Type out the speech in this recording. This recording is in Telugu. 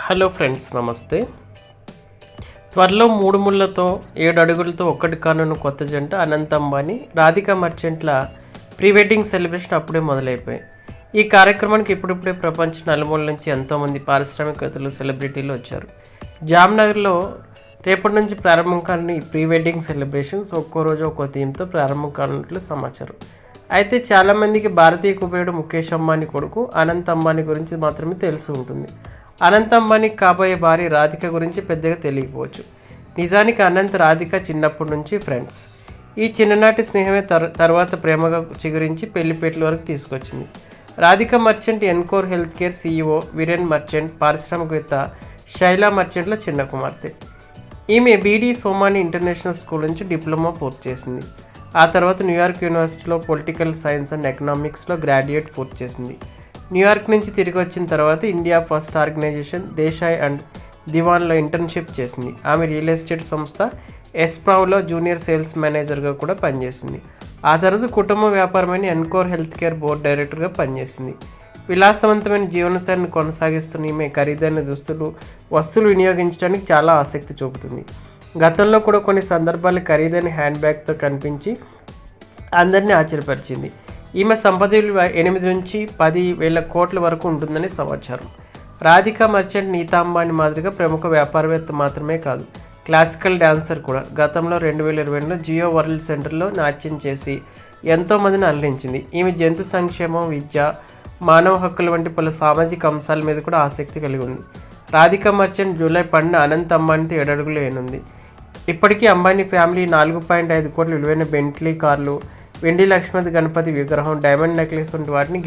హలో ఫ్రెండ్స్, నమస్తే. త్వరలో 3 ముళ్లతో 7 అడుగులతో ఒక్కటి కానున్న కొత్త జంట అనంత్ అంబానీ, రాధికా మర్చెంట్ల ప్రీ వెడ్డింగ్ సెలబ్రేషన్ అప్పుడే మొదలైపోయాయి. ఈ కార్యక్రమానికి ఇప్పుడిప్పుడే ప్రపంచ నలుమూల నుంచి ఎంతోమంది పారిశ్రామికవేత్తలు, సెలబ్రిటీలు వచ్చారు. జామ్నగర్లో రేపటి నుంచి ప్రారంభం కానున్న ఈ ప్రీ వెడ్డింగ్ సెలబ్రేషన్స్ ఒక్కో రోజు ఒక్కో థీమ్తో ప్రారంభం కానున్నట్లు సమాచారం. అయితే చాలామందికి భారతీయ కుబేరుడు ముఖేష్ అంబానీ కొడుకు అనంత్ అంబానీ గురించి మాత్రమే తెలిసి ఉంటుంది. అనంత్ అంబానీకి కాబోయే భార్య రాధిక గురించి పెద్దగా తెలియకపోవచ్చు. నిజానికి అనంత్, రాధిక చిన్నప్పటి నుంచి ఫ్రెండ్స్. ఈ చిన్ననాటి స్నేహమే తర్వాత ప్రేమగా చిగురించి పెళ్లిపేటల వరకు తీసుకొచ్చింది. Radhika Merchant Encore health care CEO Viren Merchant, పారిశ్రామికవేత్త శైలా మర్చెంట్ల చిన్న కుమార్తె. ఈమె బీడీ సోమాని ఇంటర్నేషనల్ స్కూల్ నుంచి డిప్లొమా పూర్తి చేసింది. ఆ తర్వాత న్యూయార్క్ యూనివర్సిటీలో పొలిటికల్ సైన్స్ అండ్ ఎకనామిక్స్లో గ్రాడ్యుయేట్ పూర్తి చేసింది. న్యూయార్క్ నుంచి తిరిగి వచ్చిన తర్వాత India first organisation Desai and దివాన్లో ఇంటర్న్షిప్ చేసింది. ఆమె రియల్ ఎస్టేట్ సంస్థ ఎస్ప్రావ్లో జూనియర్ సేల్స్ మేనేజర్గా కూడా పనిచేసింది. ఆ తర్వాత కుటుంబ వ్యాపారమైన ఎన్కోర్ హెల్త్ కేర్ బోర్డు డైరెక్టర్గా పనిచేసింది. విలాసవంతమైన జీవనశైలిని కొనసాగిస్తున్న ఈమె ఖరీదైన వస్తువులు వినియోగించడానికి చాలా ఆసక్తి చూపుతుంది. గతంలో కూడా కొన్ని సందర్భాలు ఖరీదైన హ్యాండ్ బ్యాగ్తో కనిపించి అందరినీ ఆశ్చర్యపరిచింది. ఈమె సంపద విలువ 8 నుంచి 10,000 కోట్ల వరకు ఉంటుందని సమాచారం. రాధికా మర్చెంట్ నీతా అంబానీ మాదిరిగా ప్రముఖ వ్యాపారవేత్త మాత్రమే కాదు, క్లాసికల్ డాన్సర్ కూడా. గతంలో 2020లో జియో వరల్డ్ సెంటర్లో నాట్యం చేసి ఎంతోమందిని అలరించింది. ఈమె జంతు సంక్షేమం, విద్య, మానవ హక్కుల వంటి పలు సామాజిక అంశాల మీద కూడా ఆసక్తి కలిగి ఉంది. రాధికా మర్చెంట్ జూలై 12న అనంత్ అంబానీతో 7 అడుగులు ఏనుంది. ఇప్పటికీ అంబానీ ఫ్యామిలీ 4.5 కోట్ల విలువైన బెంట్లీ కార్లు, వెండి లక్ష్మీ గణపతి విగ్రహం, డైమండ్ నెక్లెస్ వంటి వాటిని